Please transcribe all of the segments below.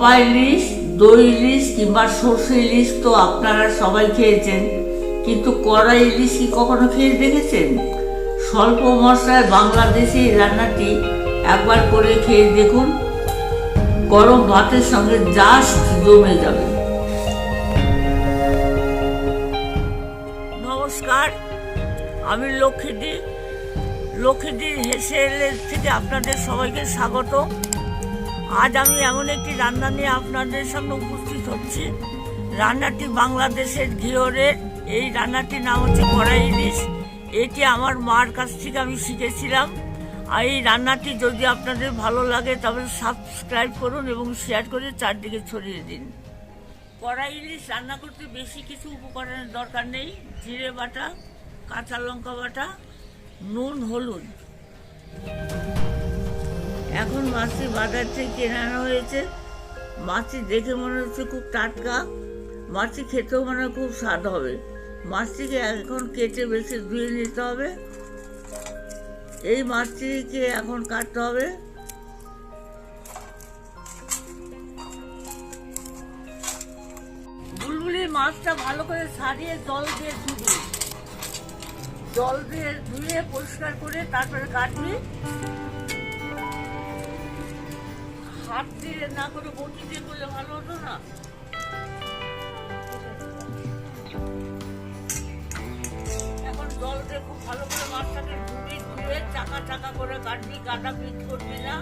ভাপা ইলিশ, দই ইলিশ কিংবা সর্ষে ইলিশ তো আপনারা সবাই খেয়েছেন, কিন্তু কড়াই ইলিশ কি কখনো খেয়ে দেখেছেন? স্বল্প মশলায় বাংলাদেশি এই রান্নাটি একবার করে খেয়ে দেখুন, গরম ভাতের সঙ্গে জাস্ট জমে যাবে। নমস্কার, আমি লক্ষ্মীদির হেসেলের থেকে আপনাদের সবাইকে স্বাগত। আজ আমি এমন একটি রান্না নিয়ে আপনাদের সামনে উপস্থিত হচ্ছি। রান্নাটি বাংলাদেশের ঘিওরের। এই রান্নাটির নাম হচ্ছে কড়াই ইলিশ। এটি আমার মার কাছ থেকে আমি শিখেছিলাম। আর এই রান্নাটি যদি আপনাদের ভালো লাগে তবে সাবস্ক্রাইব করুন এবং শেয়ার করে চারদিকে ছড়িয়ে দিন। কড়াই ইলিশ রান্না করতে বেশি কিছু উপকরণের দরকার নেই। জিরে বাটা, কাঁচা লঙ্কা বাটা, নুন, হলুদ। এখন মাছটি বাজার থেকে কিনে আনা হয়েছে। মাছটি দেখে মনে হচ্ছে খুব টাটকা, মাছটি খেতেও মনে হয় খুব স্বাদ হবে। মাছটিকে এখন কেটে বেছে ধুয়ে নিতে হবে। এই মাছটিকে এখন কাটতে হবে। বুলবুলি মাছটা ভালো করে ছাড়িয়ে জল দিয়ে ধুয়ে পরিষ্কার করে তারপরে কাটবি। হাত দিয়ে না করে বটি দিয়ে করলে ভালো হতো না? এখন জল দিয়ে খুব ভালো করে মাছটাকে ধুয়ে চাকা চাকা করে কাটবি, কাটা পিস করবি না।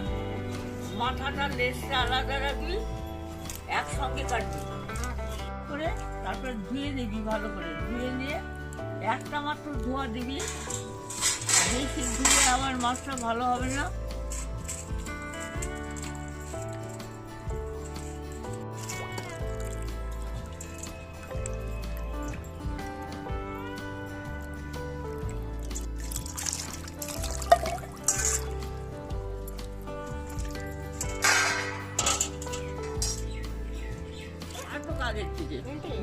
মাথাটা লেজটা আলাদা রাখবি, একসঙ্গে কাটবি করে তারপরে ধুয়ে নিবি। ভালো করে ধুয়ে নিয়ে একটা মাত্র ধোয়া দিবি, বেশি ধুয়ে আবার মাছটা ভালো হবে না। আগের থেকে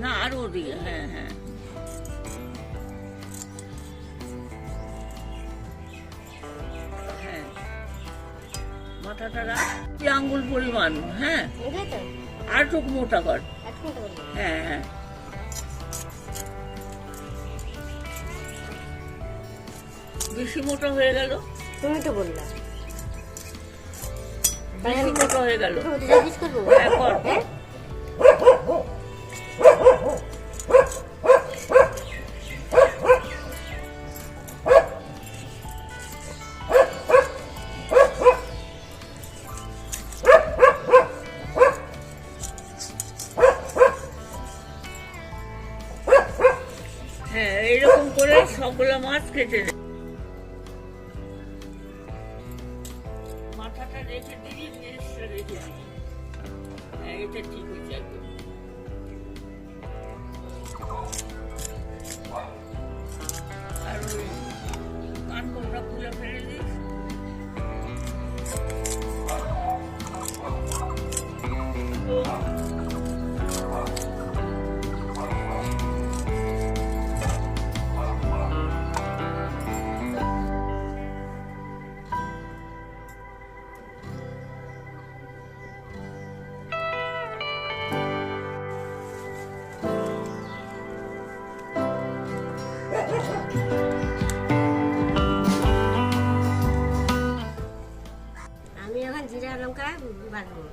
না, আরো ওদিকে। হ্যাঁ হ্যাঁ, হ্যাঁ, মাথাটা রাখ আঙ্গুল পরিমাণ। হ্যাঁ, আর টুকু মোটা কর। হ্যাঁ হ্যাঁ, বেশি মোটা হয়ে গেল। তুমি তো বললা বেশি মোটা হয়ে গেল। হ্যাঁ, এইরকম করে সবগুলো মাছ কেটে নে। মাথাটা রেখে দিবি, লেজটা রেখে দিবি। হ্যাঁ, এটা ঠিক হয়েছে একদম। আর ওই কানকোটা খুলে ফেলে দিস। আমি এখন জিরা লঙ্কা বাটবো।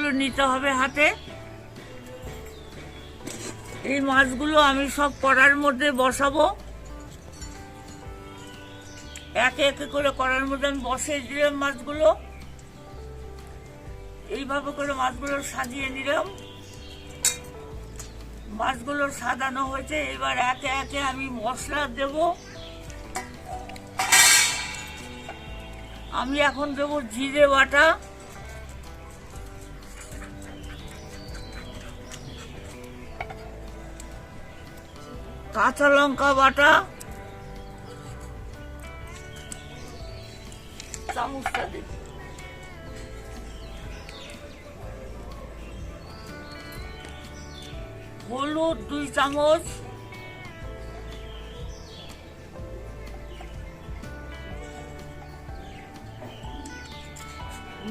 মাছগুলো নিতে হবে হাতে। এই মাছগুলো আমি সব কড়ার মধ্যে বসাবো, একে একে করে কড়ার মধ্যে আমি বসিয়ে দিলাম মাছগুলো। এইভাবে করে মাছগুলো সাজিয়ে নিলাম। মাছগুলো সাজানো হয়েছে, এবার একে একে আমি মশলা দেব। আমি এখন দেব জিরে বাটা, কাঁচা লঙ্কা বাটা, চামচটা দেব, হলুদ 2 চামচ,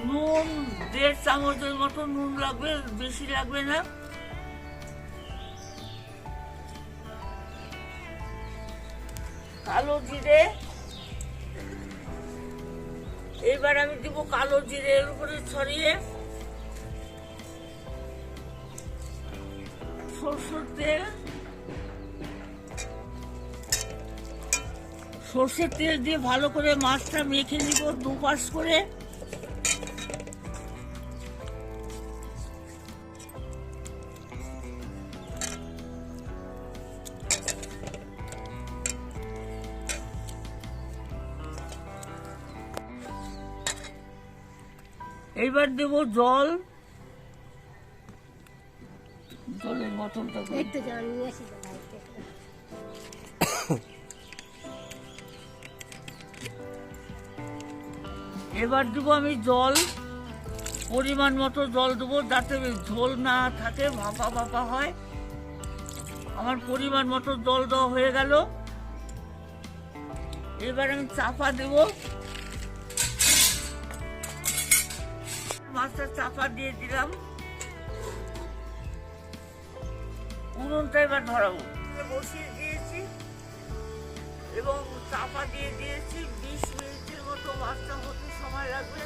নুন 1.5 চামচের মতো নুন লাগবে, বেশি লাগবে না। কালো জিরে, এবার আমি দিব কালো জিরে এর উপরে ছড়িয়ে। সরষের তেল, সরষের তেল দিয়ে ভালো করে মাছটা মেখে নিব দুপাশ করে। এইবার দেব জল, জলের বোতলটা একটু জল নিয়ে আসি। এবার দেবো আমি জল, পরিমাণ মতো জল দেবো যাতে ঝোল না থাকে, ভাপা ভাপা হয়। আমার পরিমাণ মতো জল দেওয়া হয়ে গেল। এবার আমি চাপা দেব, মাছটা চাপা দিয়ে দিলাম। উনুনটা এবার ধরাবো, বসিয়ে দিয়েছি এবং চাপা দিয়ে দিয়েছি। 20 মিনিটের মতো মাছটা হতে সময় লাগবে।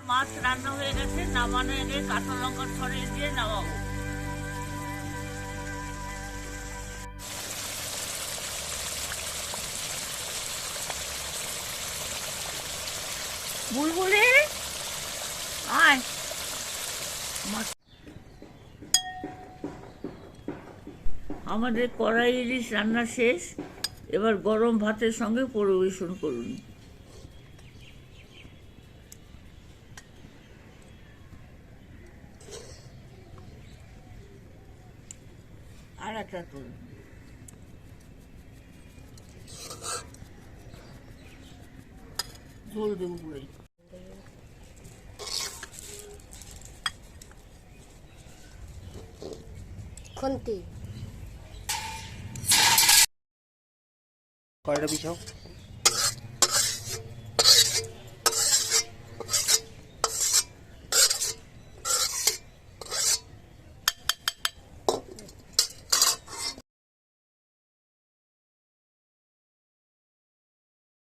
মাছ রান্না হয়ে গেছে, নামানো এনে কাঁচা লঙ্কা ছড়িয়ে দিয়ে নামাবো। বুলবুলি আয়। আমাদের কড়াই ইলিশ রান্না শেষ, এবার গরম ভাতের সঙ্গে পরিবেশন করুন। আর একটা করুন। ঝোল দেবো পুরোই। খুন্তি কয়টা বিছাও।